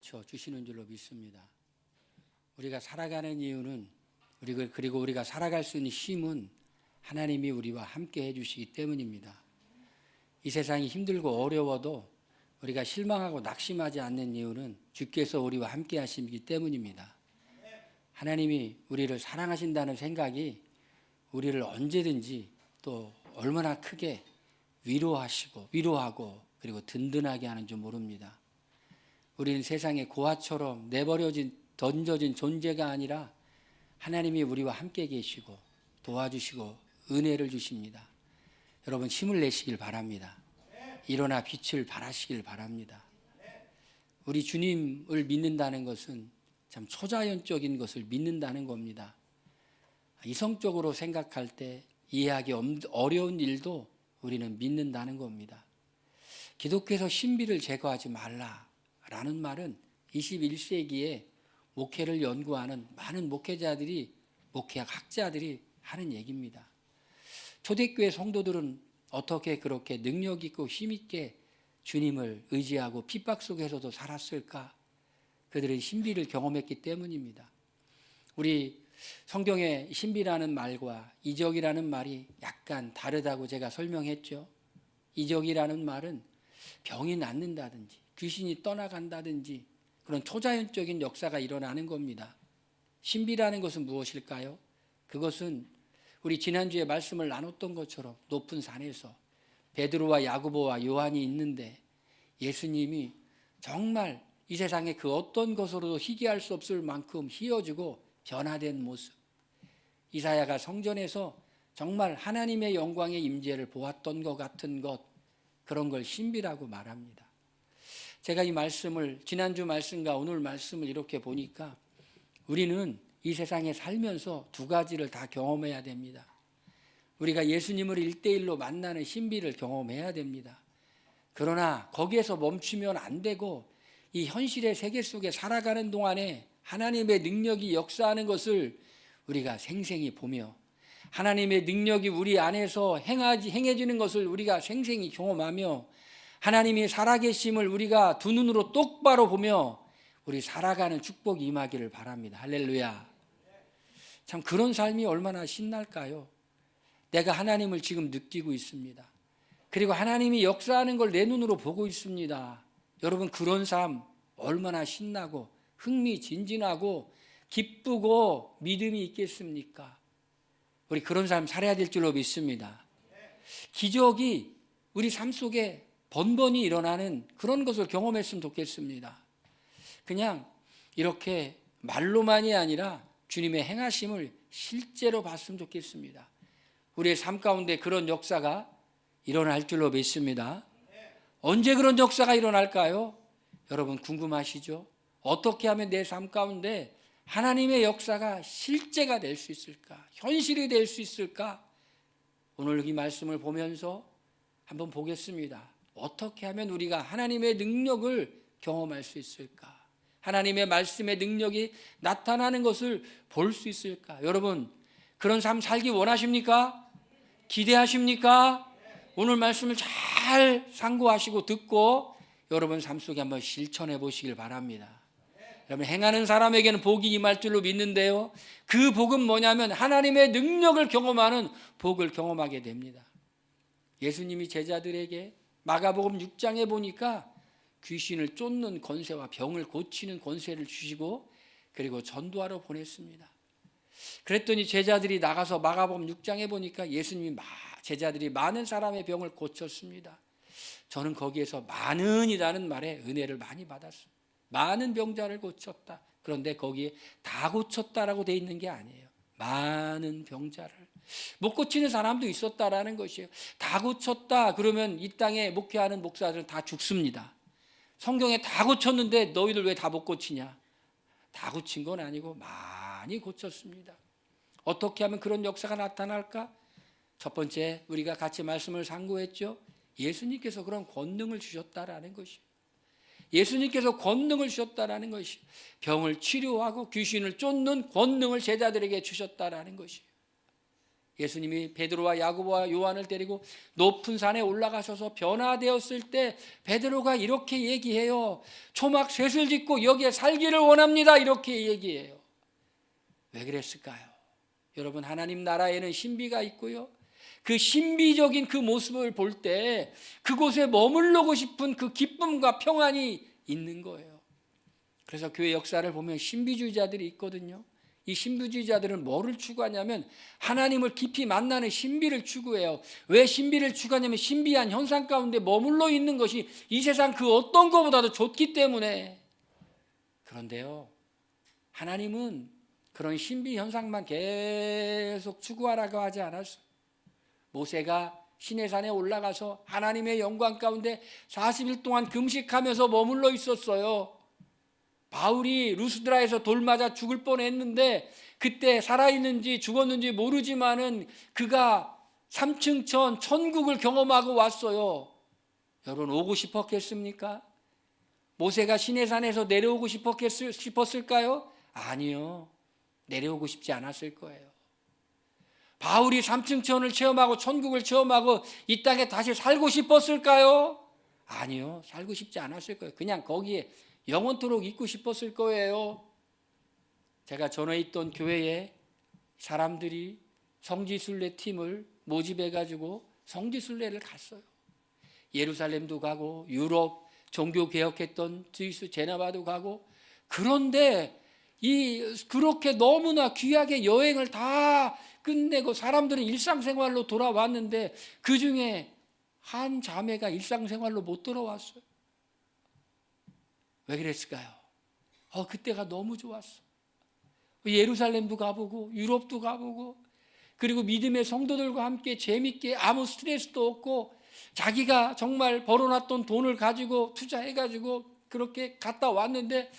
가르쳐 주시는 줄로 믿습니다. 우리가 살아가는 이유는 그리고 우리가 살아갈 수 있는 힘은 하나님이 우리와 함께 해주시기 때문입니다. 이 세상이 힘들고 어려워도 우리가 실망하고 낙심하지 않는 이유는 주께서 우리와 함께 하시기 때문입니다. 하나님이 우리를 사랑하신다는 생각이 우리를 언제든지 또 얼마나 크게 위로하고 그리고 든든하게 하는 줄 모릅니다. 우리는 세상의 고아처럼 던져진 존재가 아니라 하나님이 우리와 함께 계시고 도와주시고 은혜를 주십니다. 여러분 힘을 내시길 바랍니다. 일어나 빛을 발하시길 바랍니다. 우리 주님을 믿는다는 것은 참 초자연적인 것을 믿는다는 겁니다. 이성적으로 생각할 때 이해하기 어려운 일도 우리는 믿는다는 겁니다. 기독교에서 신비를 제거하지 말라라는 말은 21세기에 목회를 연구하는 많은 목회학자들이 하는 얘기입니다. 초대교회 성도들은 어떻게 그렇게 능력 있고 힘 있게 주님을 의지하고 핍박 속에서도 살았을까? 그들은 신비를 경험했기 때문입니다. 우리 성경의 신비라는 말과 이적이라는 말이 약간 다르다고 제가 설명했죠. 이적이라는 말은 병이 낫는다든지 귀신이 떠나간다든지 그런 초자연적인 역사가 일어나는 겁니다. 신비라는 것은 무엇일까요? 그것은 우리 지난주에 말씀을 나눴던 것처럼 높은 산에서 베드로와 야고보와 요한이 있는데 예수님이 정말 이 세상의 그 어떤 것으로도 희귀할 수 없을 만큼 희어지고 변화된 모습, 이사야가 성전에서 정말 하나님의 영광의 임재를 보았던 것 같은 것, 그런 걸 신비라고 말합니다. 제가 이 말씀을 지난주 말씀과 오늘 말씀을 이렇게 보니까 우리는 이 세상에 살면서 두 가지를 다 경험해야 됩니다. 우리가 예수님을 1대1로 만나는 신비를 경험해야 됩니다. 그러나 거기에서 멈추면 안 되고 이 현실의 세계 속에 살아가는 동안에 하나님의 능력이 역사하는 것을 우리가 생생히 보며 하나님의 능력이 우리 안에서 행해지는 것을 우리가 생생히 경험하며 하나님이 살아계심을 우리가 두 눈으로 똑바로 보며 우리 살아가는 축복이 임하기를 바랍니다. 할렐루야. 참 그런 삶이 얼마나 신날까요? 내가 하나님을 지금 느끼고 있습니다. 그리고 하나님이 역사하는 걸 내 눈으로 보고 있습니다. 여러분 그런 삶 얼마나 신나고 흥미진진하고 기쁘고 믿음이 있겠습니까? 우리 그런 삶 살아야 될 줄로 믿습니다. 기적이 우리 삶 속에 번번이 일어나는 그런 것을 경험했으면 좋겠습니다. 그냥 이렇게 말로만이 아니라 주님의 행하심을 실제로 봤으면 좋겠습니다. 우리의 삶 가운데 그런 역사가 일어날 줄로 믿습니다. 언제 그런 역사가 일어날까요? 여러분 궁금하시죠? 어떻게 하면 내 삶 가운데 하나님의 역사가 실제가 될 수 있을까? 현실이 될 수 있을까? 오늘 이 말씀을 보면서 한번 보겠습니다. 어떻게 하면 우리가 하나님의 능력을 경험할 수 있을까? 하나님의 말씀의 능력이 나타나는 것을 볼 수 있을까? 여러분 그런 삶 살기 원하십니까? 기대하십니까? 오늘 말씀을 잘 상고하시고 듣고 여러분 삶 속에 한번 실천해 보시길 바랍니다. 여러분 행하는 사람에게는 복이 임할 줄로 믿는데요, 그 복은 뭐냐면 하나님의 능력을 경험하는 복을 경험하게 됩니다. 예수님이 제자들에게 마가복음 6장에 보니까 귀신을 쫓는 권세와 병을 고치는 권세를 주시고 그리고 전도하러 보냈습니다. 그랬더니 제자들이 나가서 마가복음 6장에 보니까 예수님이 제자들이 많은 사람의 병을 고쳤습니다. 저는 거기에서 많은이라는 말에 은혜를 많이 받았습니다. 많은 병자를 고쳤다. 그런데 거기에 다 고쳤다라고 돼 있는 게 아니에요. 많은 병자를 못 고치는 사람도 있었다라는 것이에요. 다 고쳤다 그러면 이 땅에 목회하는 목사들은 다 죽습니다. 성경에 다 고쳤는데 너희들 왜 다 못 고치냐? 다 고친 건 아니고 많이 고쳤습니다. 어떻게 하면 그런 역사가 나타날까? 첫 번째 우리가 같이 말씀을 상고했죠. 예수님께서 그런 권능을 주셨다라는 것이에요. 예수님께서 권능을 주셨다라는 것이에요. 병을 치료하고 귀신을 쫓는 권능을 제자들에게 주셨다라는 것이에요. 예수님이 베드로와 야고보와 요한을 데리고 높은 산에 올라가셔서 변화되었을 때 베드로가 이렇게 얘기해요. 초막 셋을 짓고 여기에 살기를 원합니다. 이렇게 얘기해요. 왜 그랬을까요? 여러분, 하나님 나라에는 신비가 있고요. 그 신비적인 그 모습을 볼 때 그곳에 머물러고 싶은 그 기쁨과 평안이 있는 거예요. 그래서 교회 역사를 보면 신비주의자들이 있거든요. 이 신비주의자들은 뭐를 추구하냐면 하나님을 깊이 만나는 신비를 추구해요. 왜 신비를 추구하냐면 신비한 현상 가운데 머물러 있는 것이 이 세상 그 어떤 것보다도 좋기 때문에. 그런데요, 하나님은 그런 신비 현상만 계속 추구하라고 하지 않았어요. 모세가 시내산에 올라가서 하나님의 영광 가운데 40일 동안 금식하면서 머물러 있었어요. 바울이 루스드라에서 돌 맞아 죽을 뻔했는데 그때 살아있는지 죽었는지 모르지만은 그가 3층 천국을 경험하고 왔어요. 여러분, 오고 싶었겠습니까? 모세가 시내산에서 내려오고 싶었을까요? 아니요. 내려오고 싶지 않았을 거예요. 바울이 3층 천을 체험하고 천국을 체험하고 이 땅에 다시 살고 싶었을까요? 아니요. 살고 싶지 않았을 거예요. 그냥 거기에 영원토록 있고 싶었을 거예요. 제가 전에 있던 교회에 사람들이 성지순례 팀을 모집해가지고 성지순례를 갔어요. 예루살렘도 가고 유럽 종교개혁했던 스위스 제네바도 가고. 그런데 그렇게 너무나 귀하게 여행을 다 끝내고 사람들은 일상생활로 돌아왔는데 그중에 한 자매가 일상생활로 못 돌아왔어요. 왜 그랬을까요? 그때가 너무 좋았어. 예루살렘도 가보고 유럽도 가보고 그리고 믿음의 성도들과 함께 재밌게 아무 스트레스도 없고 자기가 정말 벌어놨던 돈을 가지고 투자해가지고 그렇게 갔다 왔는데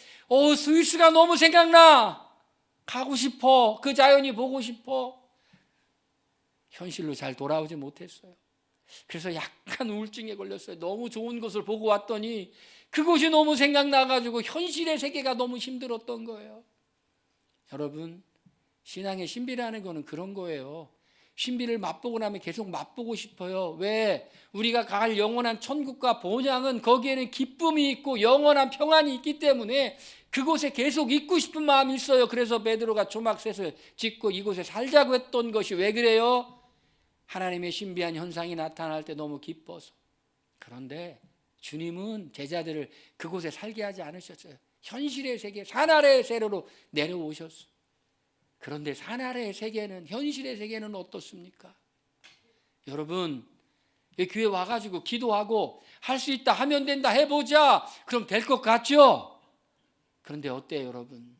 스위스가 너무 생각나. 가고 싶어. 그 자연이 보고 싶어. 현실로 잘 돌아오지 못했어요. 그래서 약간 우울증에 걸렸어요. 너무 좋은 곳을 보고 왔더니 그곳이 너무 생각나가지고 현실의 세계가 너무 힘들었던 거예요. 여러분, 신앙의 신비라는 거는 그런 거예요. 신비를 맛보고 나면 계속 맛보고 싶어요. 왜? 우리가 갈 영원한 천국과 본향은 거기에는 기쁨이 있고 영원한 평안이 있기 때문에 그곳에 계속 있고 싶은 마음이 있어요. 그래서 베드로가 초막셋을 짓고 이곳에 살자고 했던 것이 왜 그래요? 하나님의 신비한 현상이 나타날 때 너무 기뻐서. 그런데 주님은 제자들을 그곳에 살게 하지 않으셨어요. 현실의 세계, 산 아래의 세계로 내려오셨어요. 그런데 산 아래의 세계는, 현실의 세계는 어떻습니까? 여러분, 교회 와가지고 기도하고 할 수 있다, 하면 된다, 해보자. 그럼 될 것 같죠? 그런데 어때요, 여러분?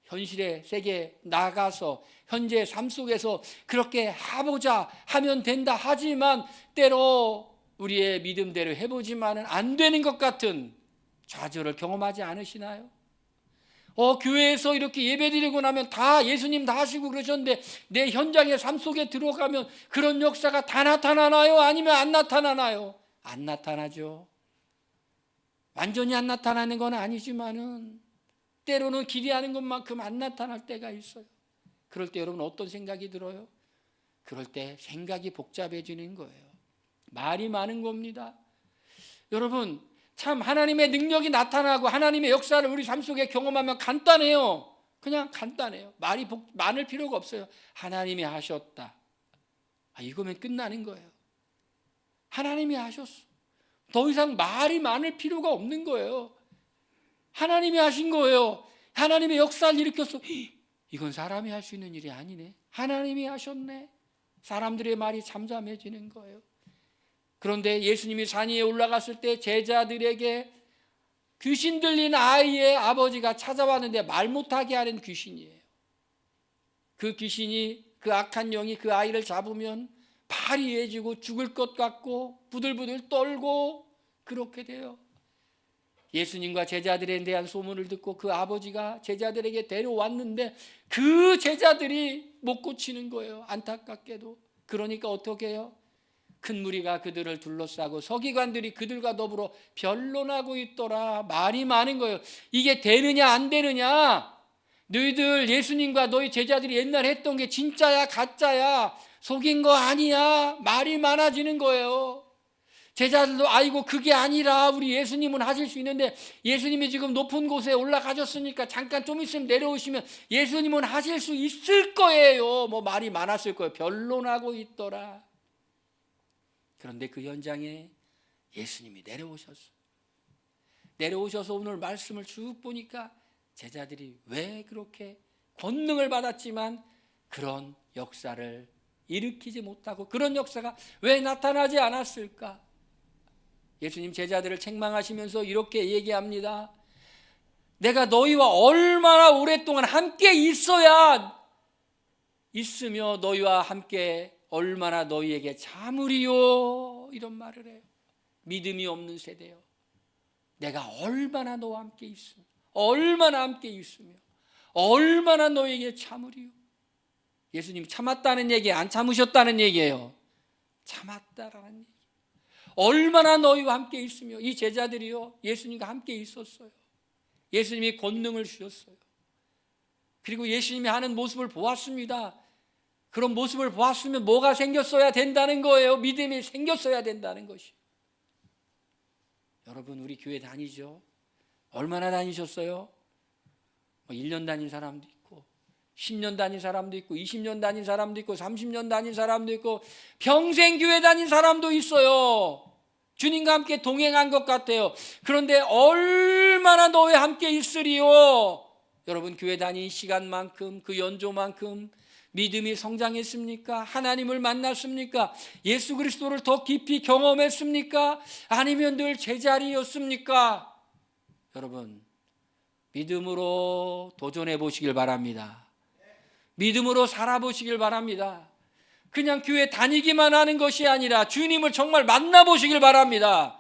현실의 세계에 나가서 현재 삶 속에서 그렇게 해보자, 하면 된다 하지만 때로 우리의 믿음대로 해보지만은 안 되는 것 같은 좌절을 경험하지 않으시나요? 교회에서 이렇게 예배드리고 나면 다 예수님 다 하시고 그러셨는데 내 현장의 삶 속에 들어가면 그런 역사가 다 나타나나요? 아니면 안 나타나나요? 안 나타나죠. 완전히 안 나타나는 건 아니지만은 때로는 기대하는 것만큼 안 나타날 때가 있어요. 그럴 때 여러분 어떤 생각이 들어요? 그럴 때 생각이 복잡해지는 거예요. 말이 많은 겁니다. 여러분, 참 하나님의 능력이 나타나고 하나님의 역사를 우리 삶 속에 경험하면 간단해요. 그냥 간단해요. 말이 많을 필요가 없어요. 하나님이 하셨다. 이거면 끝나는 거예요. 하나님이 하셨어. 더 이상 말이 많을 필요가 없는 거예요. 하나님이 하신 거예요. 하나님의 역사를 일으켰어. 이건 사람이 할 수 있는 일이 아니네. 하나님이 하셨네. 사람들의 말이 잠잠해지는 거예요. 그런데 예수님이 산 위에 올라갔을 때 제자들에게 귀신 들린 아이의 아버지가 찾아왔는데 말 못하게 하는 귀신이에요. 그 귀신이, 그 악한 영이 그 아이를 잡으면 파리해지고 죽을 것 같고 부들부들 떨고 그렇게 돼요. 예수님과 제자들에 대한 소문을 듣고 그 아버지가 제자들에게 데려왔는데 그 제자들이 못 고치는 거예요. 안타깝게도. 그러니까 어떻게 해요? 큰 무리가 그들을 둘러싸고 서기관들이 그들과 더불어 변론하고 있더라. 말이 많은 거예요. 이게 되느냐 안 되느냐. 너희들 예수님과 너희 제자들이 옛날에 했던 게 진짜야 가짜야. 속인 거 아니야. 말이 많아지는 거예요. 제자들도 아이고 그게 아니라 우리 예수님은 하실 수 있는데 예수님이 지금 높은 곳에 올라가셨으니까 잠깐 좀 있으면 내려오시면 예수님은 하실 수 있을 거예요. 뭐 말이 많았을 거예요. 변론하고 있더라. 그런데 그 현장에 예수님이 내려오셔서 오늘 말씀을 쭉 보니까 제자들이 왜 그렇게 권능을 받았지만 그런 역사를 일으키지 못하고 그런 역사가 왜 나타나지 않았을까? 예수님 제자들을 책망하시면서 이렇게 얘기합니다. 내가 너희와 얼마나 오랫동안 함께 있으며 너희와 함께 얼마나 너희에게 참으리요. 이런 말을 해요. 믿음이 없는 세대요. 내가 얼마나 너와 함께 있으며 얼마나 너희에게 참으리요. 예수님 참았다는 얘기 안 참으셨다는 얘기예요. 참았다라는 얘기. 얼마나 너희와 함께 있으며 이 제자들이요 예수님과 함께 있었어요. 예수님이 권능을 주셨어요. 그리고 예수님이 하는 모습을 보았습니다. 그런 모습을 보았으면 뭐가 생겼어야 된다는 거예요. 믿음이 생겼어야 된다는 것이요. 여러분 우리 교회 다니죠? 얼마나 다니셨어요? 1년 다닌 사람도 있고 10년 다닌 사람도 있고 20년 다닌 사람도 있고 30년 다닌 사람도 있고 평생 교회 다닌 사람도 있어요. 주님과 함께 동행한 것 같아요. 그런데 얼마나 너와 함께 있으리요? 여러분 교회 다닌 시간만큼 그 연조만큼 믿음이 성장했습니까? 하나님을 만났습니까? 예수 그리스도를 더 깊이 경험했습니까? 아니면 늘 제자리였습니까? 여러분 믿음으로 도전해 보시길 바랍니다. 믿음으로 살아보시길 바랍니다. 그냥 교회 다니기만 하는 것이 아니라 주님을 정말 만나보시길 바랍니다.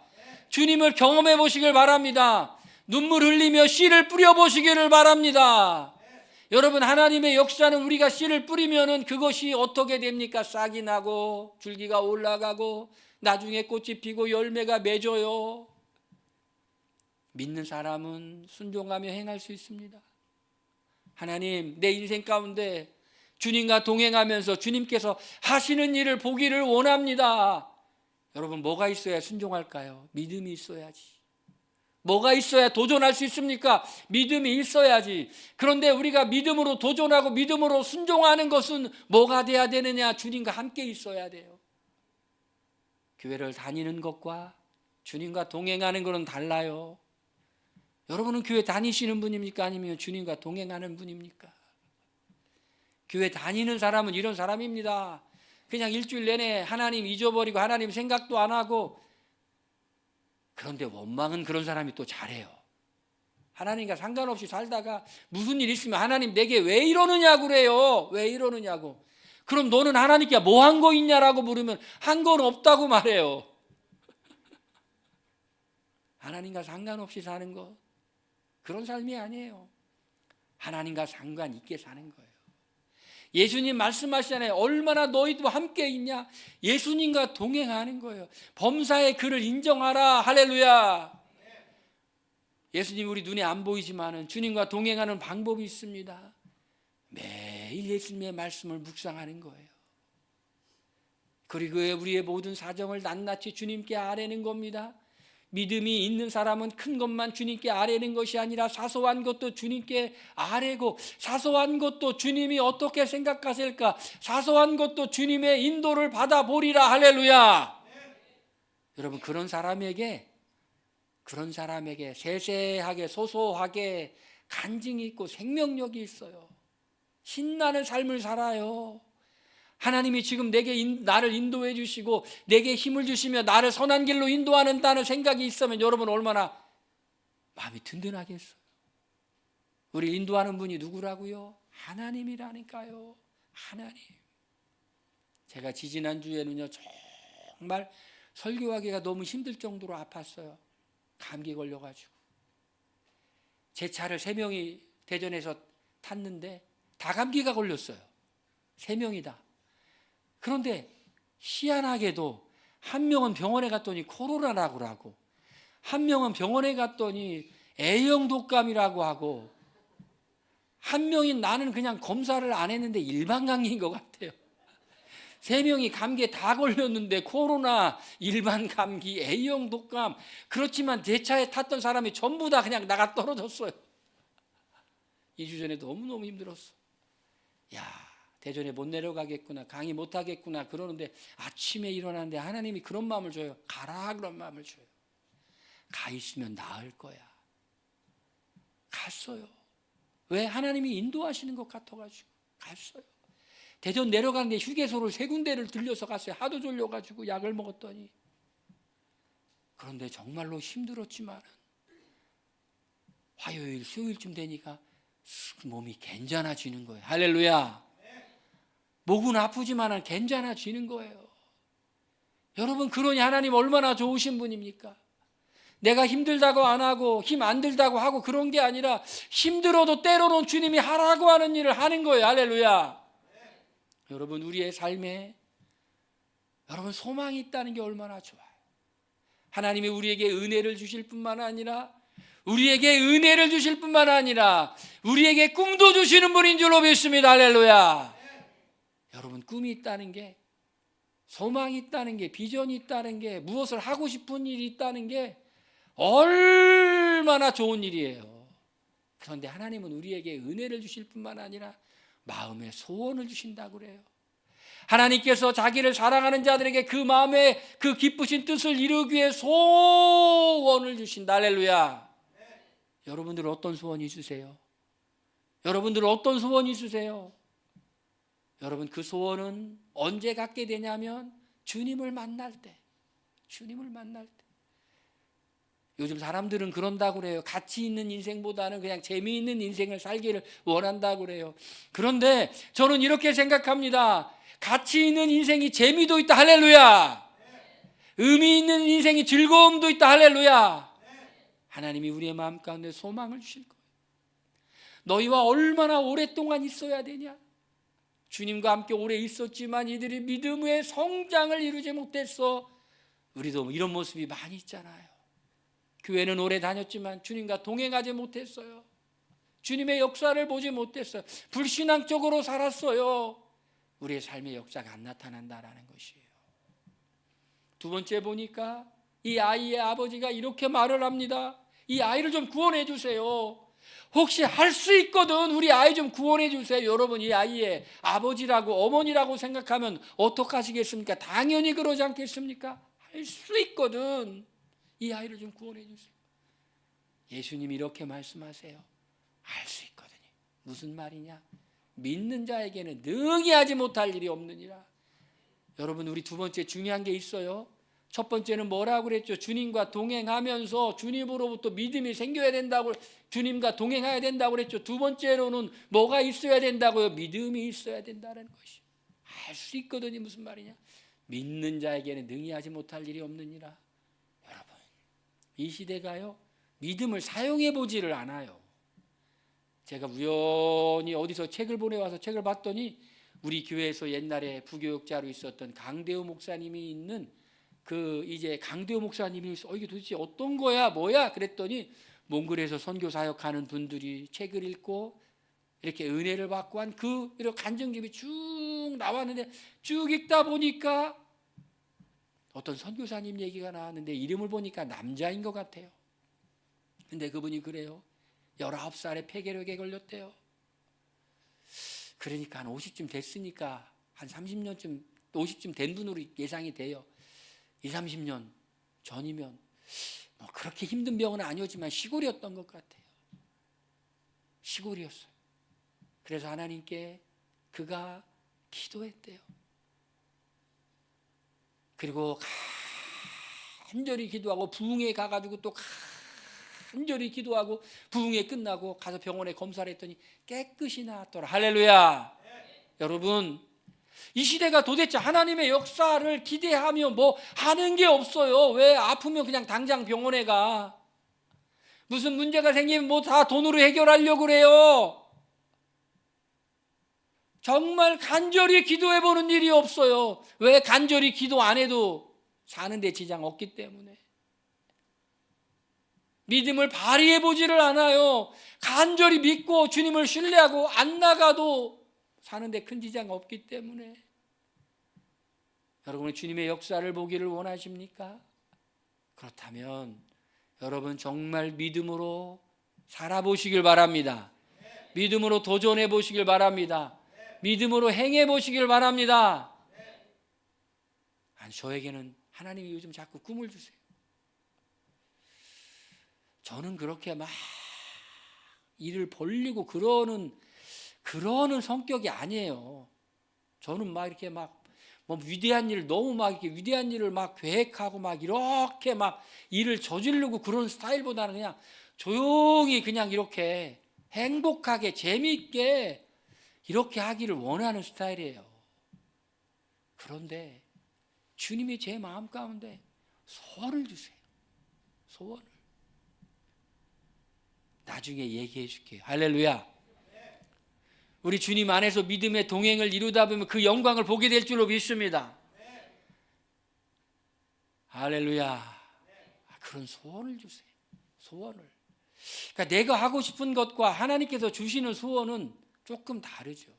주님을 경험해 보시길 바랍니다. 눈물 흘리며 씨를 뿌려보시기를 바랍니다. 여러분 하나님의 역사는 우리가 씨를 뿌리면은 그것이 어떻게 됩니까? 싹이 나고 줄기가 올라가고 나중에 꽃이 피고 열매가 맺어요. 믿는 사람은 순종하며 행할 수 있습니다. 하나님 내 인생 가운데 주님과 동행하면서 주님께서 하시는 일을 보기를 원합니다. 여러분 뭐가 있어야 순종할까요? 믿음이 있어야지. 뭐가 있어야 도전할 수 있습니까? 믿음이 있어야지. 그런데 우리가 믿음으로 도전하고 믿음으로 순종하는 것은 뭐가 돼야 되느냐? 주님과 함께 있어야 돼요. 교회를 다니는 것과 주님과 동행하는 것은 달라요. 여러분은 교회 다니시는 분입니까? 아니면 주님과 동행하는 분입니까? 교회 다니는 사람은 이런 사람입니다. 그냥 일주일 내내 하나님 잊어버리고 하나님 생각도 안 하고, 그런데 원망은 그런 사람이 또 잘해요. 하나님과 상관없이 살다가 무슨 일 있으면 하나님 내게 왜 이러느냐고 그래요. 왜 이러느냐고. 그럼 너는 하나님께 뭐 한 거 있냐라고 물으면 한 건 없다고 말해요. 하나님과 상관없이 사는 것, 그런 삶이 아니에요. 하나님과 상관 있게 사는 거예요. 예수님 말씀하시잖아요. 얼마나 너희도 함께 있냐. 예수님과 동행하는 거예요. 범사의 그를 인정하라. 할렐루야. 예수님 우리 눈에 안 보이지만 주님과 동행하는 방법이 있습니다. 매일 예수님의 말씀을 묵상하는 거예요. 그리고 우리의 모든 사정을 낱낱이 주님께 아뢰는 겁니다. 믿음이 있는 사람은 큰 것만 주님께 아뢰는 것이 아니라 사소한 것도 주님께 아뢰고, 사소한 것도 주님이 어떻게 생각하실까, 사소한 것도 주님의 인도를 받아보리라. 할렐루야. 여러분 그런 사람에게 세세하게 소소하게 간증이 있고 생명력이 있어요. 신나는 삶을 살아요. 하나님이 지금 나를 인도해 주시고 내게 힘을 주시며 나를 선한 길로 인도하는다는 생각이 있으면 여러분 얼마나 마음이 든든하겠어요. 우리 인도하는 분이 누구라고요? 하나님이라니까요. 하나님. 제가 지지난주에는요 정말 설교하기가 너무 힘들 정도로 아팠어요. 감기 걸려가지고. 제 차를 3명이 대전에서 탔는데 다 감기가 걸렸어요. 3명이 다. 그런데 희한하게도 한 명은 병원에 갔더니 코로나라고 하고, 한 명은 병원에 갔더니 A형 독감이라고 하고, 한 명인 나는 그냥 검사를 안 했는데 일반 감기인 것 같아요. 3명이 감기에 다 걸렸는데 코로나, 일반 감기, A형 독감. 그렇지만 제 차에 탔던 사람이 전부 다 그냥 나가 떨어졌어요. 2주 전에 너무너무 힘들었어. 야, 대전에 못 내려가겠구나, 강의 못 하겠구나 그러는데 아침에 일어나는데 하나님이 그런 마음을 줘요. 가라, 그런 마음을 줘요. 가 있으면 나을 거야. 갔어요. 왜? 하나님이 인도하시는 것 같아가지고 갔어요. 대전 내려가는데 휴게소를 3군데를 들려서 갔어요. 하도 졸려가지고 약을 먹었더니. 그런데 정말로 힘들었지만 화요일, 수요일쯤 되니까 몸이 괜찮아지는 거예요. 할렐루야. 목은 아프지만 괜찮아지는 거예요. 여러분, 그러니 하나님 얼마나 좋으신 분입니까? 내가 힘들다고 안 하고 힘 안 들다고 하고 그런 게 아니라 힘들어도 때로는 주님이 하라고 하는 일을 하는 거예요. 할렐루야. 여러분, 우리의 삶에 여러분 소망이 있다는 게 얼마나 좋아요. 하나님이 우리에게 은혜를 주실 뿐만 아니라 우리에게 꿈도 주시는 분인 줄로 믿습니다. 할렐루야. 여러분, 꿈이 있다는 게, 소망이 있다는 게, 비전이 있다는 게, 무엇을 하고 싶은 일이 있다는 게 얼마나 좋은 일이에요. 그런데 하나님은 우리에게 은혜를 주실 뿐만 아니라 마음의 소원을 주신다고 그래요. 하나님께서 자기를 사랑하는 자들에게 그 마음의 그 기쁘신 뜻을 이루기 위해 소원을 주신다. 할렐루야. 여러분들 어떤 소원이 있으세요? 여러분들 어떤 소원이 있으세요? 여러분, 그 소원은 언제 갖게 되냐면 주님을 만날 때. 요즘 사람들은 그런다고 그래요. 가치 있는 인생보다는 그냥 재미있는 인생을 살기를 원한다고 그래요. 그런데 저는 이렇게 생각합니다. 가치 있는 인생이 재미도 있다. 할렐루야. 의미 있는 인생이 즐거움도 있다. 할렐루야. 하나님이 우리의 마음 가운데 소망을 주실 거예요. 너희와 얼마나 오랫동안 있어야 되냐? 주님과 함께 오래 있었지만 이들이 믿음의 성장을 이루지 못했어. 우리도 이런 모습이 많이 있잖아요. 교회는 오래 다녔지만 주님과 동행하지 못했어요. 주님의 역사를 보지 못했어요. 불신앙적으로 살았어요. 우리의 삶의 역사가 안 나타난다라는 것이에요. 두 번째 보니까 이 아이의 아버지가 이렇게 말을 합니다. 이 아이를 좀 구원해 주세요. 혹시 할 수 있거든 우리 아이 좀 구원해 주세요. 여러분, 이 아이의 아버지라고 어머니라고 생각하면 어떡하시겠습니까? 당연히 그러지 않겠습니까? 할 수 있거든 이 아이를 좀 구원해 주세요. 예수님이 이렇게 말씀하세요. 할 수 있거든요. 무슨 말이냐? 믿는 자에게는 능히 하지 못할 일이 없느니라. 여러분, 우리 두 번째 중요한 게 있어요. 첫 번째는 뭐라고 그랬죠? 주님과 동행하면서 주님으로부터 믿음이 생겨야 된다고, 주님과 동행해야 된다고 그랬죠. 두 번째로는 뭐가 있어야 된다고요? 믿음이 있어야 된다는 것이. 할 수 있거든요. 무슨 말이냐? 믿는 자에게는 능히 하지 못할 일이 없느니라. 여러분, 이 시대가요, 믿음을 사용해 보지를 않아요. 제가 우연히 어디서 책을 보내와서 책을 봤더니 우리 교회에서 옛날에 부교육자로 있었던 강대우 목사님이 있는 이제 강대우 목사님이 이게 도대체 어떤 거야 뭐야 그랬더니 몽골에서 선교 사역하는 분들이 책을 읽고 이렇게 은혜를 받고 한 이렇게 간증집이 쭉 나왔는데 쭉 읽다 보니까 어떤 선교사님 얘기가 나왔는데 이름을 보니까 남자인 것 같아요. 근데 그분이 그래요. 19살에 폐결핵에 걸렸대요. 그러니까 한 50쯤 됐으니까 한 30년쯤 50쯤 된 분으로 예상이 돼요. 20, 30년 전이면 뭐 그렇게 힘든 병은 아니었지만 시골이었던 것 같아요. 시골이었어요. 그래서 하나님께 그가 기도했대요. 그리고 간절히 기도하고 부흥회 가가지고 또 간절히 기도하고 부흥회 끝나고 가서 병원에 검사를 했더니 깨끗이 나았더라. 할렐루야. 여러분, 이 시대가 도대체 하나님의 역사를 기대하며 뭐 하는 게 없어요. 왜? 아프면 그냥 당장 병원에 가. 무슨 문제가 생기면 뭐 다 돈으로 해결하려고 그래요. 정말 간절히 기도해보는 일이 없어요. 왜? 간절히 기도 안 해도 사는데 지장 없기 때문에. 믿음을 발휘해보지를 않아요. 간절히 믿고 주님을 신뢰하고 안 나가도 사는데 큰 지장 없기 때문에. 여러분은 주님의 역사를 보기를 원하십니까? 그렇다면 여러분 정말 믿음으로 살아보시길 바랍니다. 믿음으로 도전해 보시길 바랍니다. 믿음으로 행해 보시길 바랍니다. 아니, 저에게는 하나님이 요즘 자꾸 꿈을 주세요. 저는 그렇게 막 일을 벌리고 그러는 성격이 아니에요. 저는 막 이렇게 막 뭐 위대한 일을 너무 막 이렇게 위대한 일을 막 계획하고 막 이렇게 막 일을 저지르고 그런 스타일보다는 그냥 조용히 그냥 이렇게 행복하게 재미있게 이렇게 하기를 원하는 스타일이에요. 그런데 주님이 제 마음 가운데 소원을 주세요. 소원을. 나중에 얘기해 줄게요. 할렐루야. 우리 주님 안에서 믿음의 동행을 이루다 보면 그 영광을 보게 될 줄로 믿습니다. 할렐루야. 그런 소원을 주세요. 소원을. 그러니까 내가 하고 싶은 것과 하나님께서 주시는 소원은 조금 다르죠.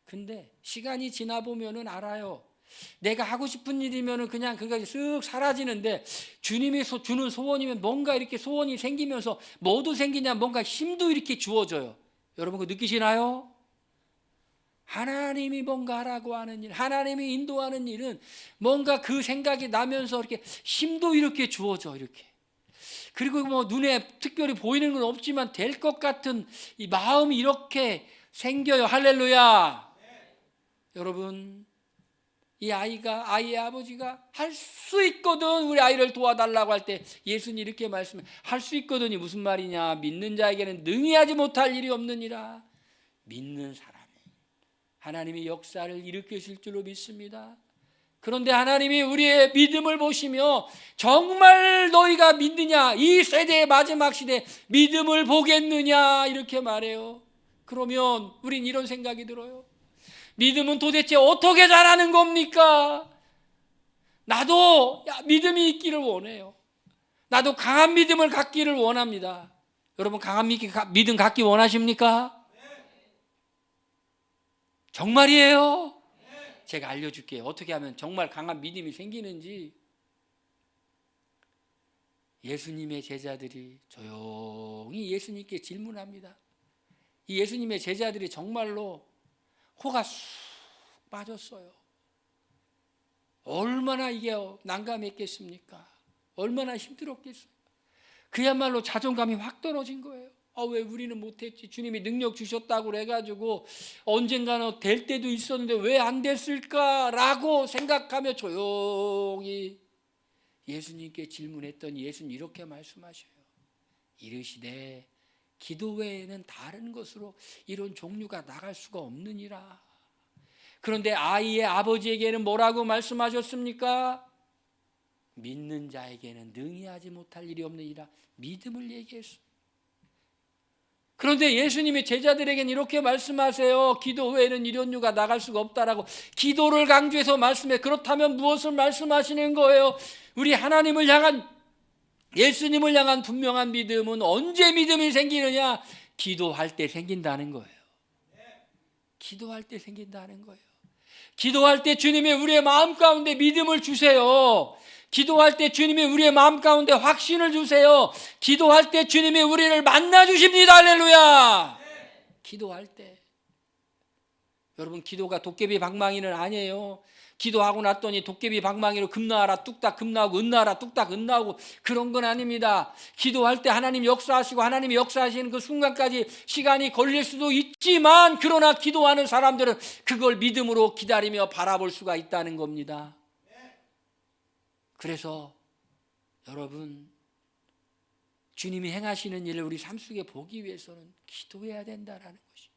근데 시간이 지나 보면은 알아요. 내가 하고 싶은 일이면은 그냥 그가 쓱 사라지는데 주님이 주는 소원이면 뭔가 이렇게 소원이 생기면서 뭐도 생기냐, 뭔가 힘도 이렇게 주어져요. 여러분 그거 느끼시나요? 하나님이 뭔가 하라고 하는 일, 하나님이 인도하는 일은 뭔가 그 생각이 나면서 이렇게 힘도 이렇게 주어져 이렇게. 그리고 뭐 눈에 특별히 보이는 건 없지만 될 것 같은 이 마음이 이렇게 생겨요. 할렐루야. 여러분 이 아이의 아버지가 할 수 있거든 우리 아이를 도와달라고 할 때 예수님 이렇게 말씀해. 할 수 있거든이 무슨 말이냐? 믿는 자에게는 능히 하지 못할 일이 없느니라. 믿는 사람은 하나님이 역사를 일으키실 줄로 믿습니다. 그런데 하나님이 우리의 믿음을 보시며 정말 너희가 믿느냐? 이 세대의 마지막 시대 믿음을 보겠느냐? 이렇게 말해요. 그러면 우린 이런 생각이 들어요. 믿음은 도대체 어떻게 자라는 겁니까? 나도 믿음이 있기를 원해요. 나도 강한 믿음을 갖기를 원합니다. 여러분 강한 믿음 갖기 원하십니까? 정말이에요? 제가 알려줄게요. 어떻게 하면 정말 강한 믿음이 생기는지. 예수님의 제자들이 조용히 예수님께 질문합니다. 이 예수님의 제자들이 정말로 호가 쑥 빠졌어요. 얼마나 이게 난감했겠습니까? 얼마나 힘들었겠어요. 그야말로 자존감이 확 떨어진 거예요. 왜 우리는 못했지? 주님이 능력 주셨다고 해가지고 언젠가는 될 때도 있었는데 왜 안 됐을까라고 생각하며 조용히 예수님께 질문했더니 예수님 이렇게 말씀하셔요. 이르시되 기도 외에는 다른 것으로 이런 종류가 나갈 수가 없느니라. 그런데 아이의 아버지에게는 뭐라고 말씀하셨습니까? 믿는 자에게는 능히 하지 못할 일이 없느니라. 믿음을 얘기했어요. 그런데 예수님이 제자들에게는 이렇게 말씀하세요. 기도 외에는 이런 유가 나갈 수가 없다라고 기도를 강조해서 말씀해. 그렇다면 무엇을 말씀하시는 거예요? 우리 하나님을 향한 예수님을 향한 분명한 믿음은 언제 믿음이 생기느냐? 기도할 때 생긴다는 거예요. 기도할 때 생긴다는 거예요. 기도할 때 주님이 우리의 마음 가운데 믿음을 주세요. 기도할 때 주님이 우리의 마음 가운데 확신을 주세요. 기도할 때 주님이 우리를 만나 주십니다. 할렐루야. 기도할 때 여러분 기도가 도깨비 방망이는 아니에요. 기도하고 났더니 도깨비 방망이로 금나와라 뚝딱 금나오고 은나와라 뚝딱 은나오고 그런 건 아닙니다. 기도할 때 하나님 역사하시고 하나님이 역사하시는 그 순간까지 시간이 걸릴 수도 있지만 그러나 기도하는 사람들은 그걸 믿음으로 기다리며 바라볼 수가 있다는 겁니다. 그래서 여러분 주님이 행하시는 일을 우리 삶 속에 보기 위해서는 기도해야 된다라는 것이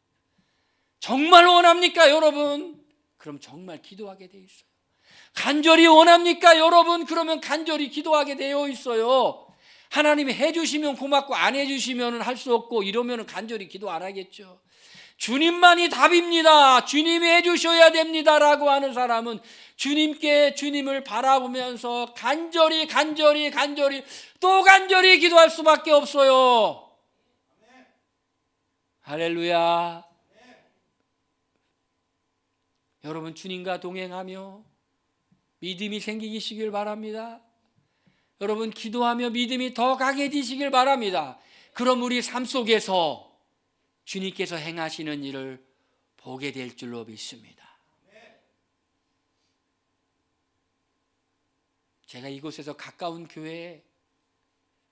정말 원합니까 여러분? 그럼 정말 기도하게 돼 있어요. 간절히 원합니까 여러분? 그러면 간절히 기도하게 되어 있어요. 하나님이 해주시면 고맙고 안 해주시면 할 수 없고 이러면 간절히 기도 안 하겠죠. 주님만이 답입니다. 주님이 해주셔야 됩니다라고 하는 사람은 주님을 바라보면서 간절히 또 간절히 기도할 수밖에 없어요. 할렐루야. 여러분 주님과 동행하며 믿음이 생기시길 바랍니다. 여러분, 기도하며 믿음이 더 강해지시길 바랍니다. 그럼 우리 삶 속에서 주님께서 행하시는 일을 보게 될 줄로 믿습니다. 제가 이곳에서 가까운 교회에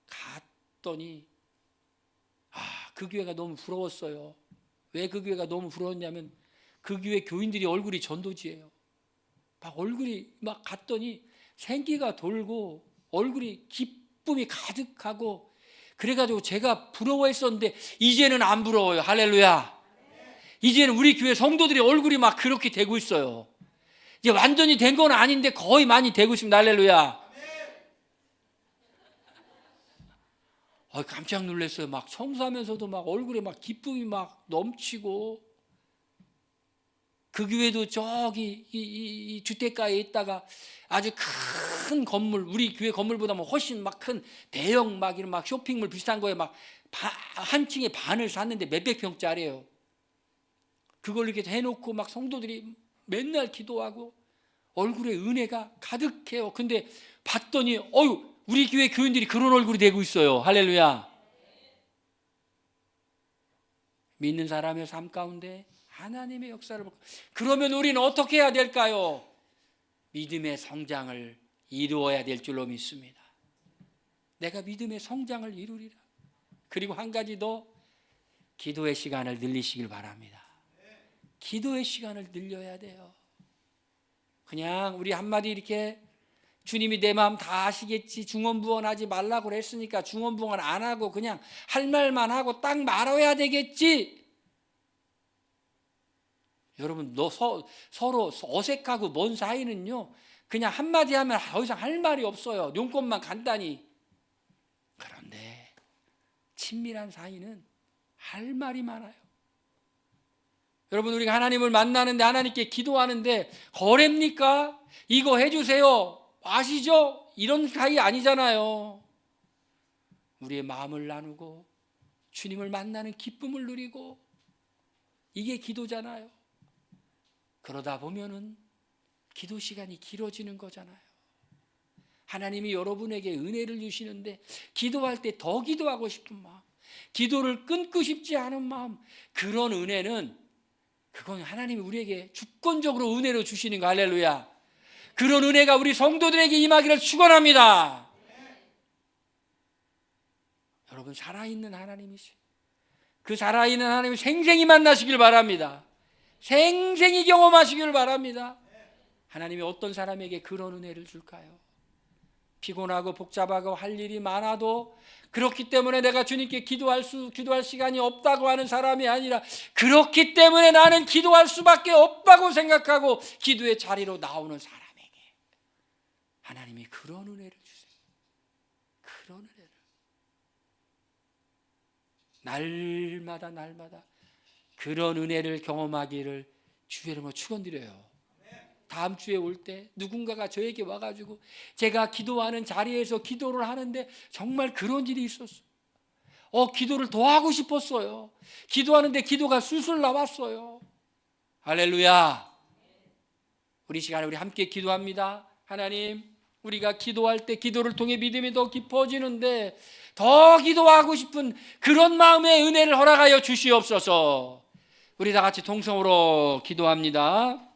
갔더니 그 교회가 너무 부러웠어요. 왜 그 교회가 너무 부러웠냐면 그 교회 교인들이 얼굴이 전도지예요. 막 얼굴이 막 갔더니 생기가 돌고 얼굴이 기쁨이 가득하고, 그래가지고 제가 부러워했었는데 이제는 안 부러워요. 할렐루야. 이제는 우리 교회 성도들의 얼굴이 막 그렇게 되고 있어요. 이제 완전히 된 건 아닌데 거의 많이 되고 있습니다. 할렐루야. 깜짝 놀랐어요. 막 청소하면서도 막 얼굴에 막 기쁨이 막 넘치고, 그 교회도 저기 이 주택가에 있다가 아주 큰 건물, 우리 교회 건물보다 훨씬 막 큰 대형 막 이런 막 쇼핑몰 비슷한 거에 막 한 층에 반을 샀는데 몇백 평짜리예요. 그걸 이렇게 해놓고 막 성도들이 맨날 기도하고 얼굴에 은혜가 가득해요. 근데 봤더니 우리 교회 교인들이 그런 얼굴이 되고 있어요. 할렐루야. 믿는 사람의 삶 가운데 하나님의 역사를 볼까? 그러면 우리는 어떻게 해야 될까요? 믿음의 성장을 이루어야 될 줄로 믿습니다. 내가 믿음의 성장을 이루리라. 그리고 한 가지 더, 기도의 시간을 늘리시길 바랍니다. 기도의 시간을 늘려야 돼요. 그냥 우리 한마디 이렇게 주님이 내 마음 다 아시겠지, 중언부언하지 말라고 그랬으니까 중언부언 안 하고 그냥 할 말만 하고 딱 말아야 되겠지. 여러분, 서로 어색하고 먼 사이는요, 그냥 한마디 하면 더 이상 할 말이 없어요. 용건만 간단히. 그런데 친밀한 사이는 할 말이 많아요. 여러분, 우리가 하나님을 만나는데, 하나님께 기도하는데 거래입니까? 이거 해주세요, 아시죠? 이런 사이 아니잖아요. 우리의 마음을 나누고 주님을 만나는 기쁨을 누리고, 이게 기도잖아요. 그러다 보면은 기도 시간이 길어지는 거잖아요. 하나님이 여러분에게 은혜를 주시는데 기도할 때 더 기도하고 싶은 마음, 기도를 끊고 싶지 않은 마음, 그런 은혜는, 그건 하나님이 우리에게 주권적으로 은혜로 주시는 거. 할렐루야. 그런 은혜가 우리 성도들에게 임하기를 축원합니다. 여러분, 살아있는 하나님이세요. 그 살아있는 하나님을 생생히 만나시길 바랍니다. 생생히 경험하시길 바랍니다. 하나님이 어떤 사람에게 그런 은혜를 줄까요? 피곤하고 복잡하고 할 일이 많아도 그렇기 때문에 내가 주님께 기도할 시간이 없다고 하는 사람이 아니라, 그렇기 때문에 나는 기도할 수밖에 없다고 생각하고 기도의 자리로 나오는 사람에게 하나님이 그런 은혜를 주세요. 그런 은혜를 날마다 그런 은혜를 경험하기를 주의 이름으로 축원드려요. 다음 주에 올 때 누군가가 저에게 와가지고 제가 기도하는 자리에서 기도를 하는데 정말 그런 일이 있었어요. 기도를 더 하고 싶었어요. 기도하는데 기도가 술술 나왔어요. 할렐루야. 우리 시간에 우리 함께 기도합니다. 하나님, 우리가 기도할 때 기도를 통해 믿음이 더 깊어지는데 더 기도하고 싶은 그런 마음의 은혜를 허락하여 주시옵소서. 우리 다 같이 통성으로 기도합니다.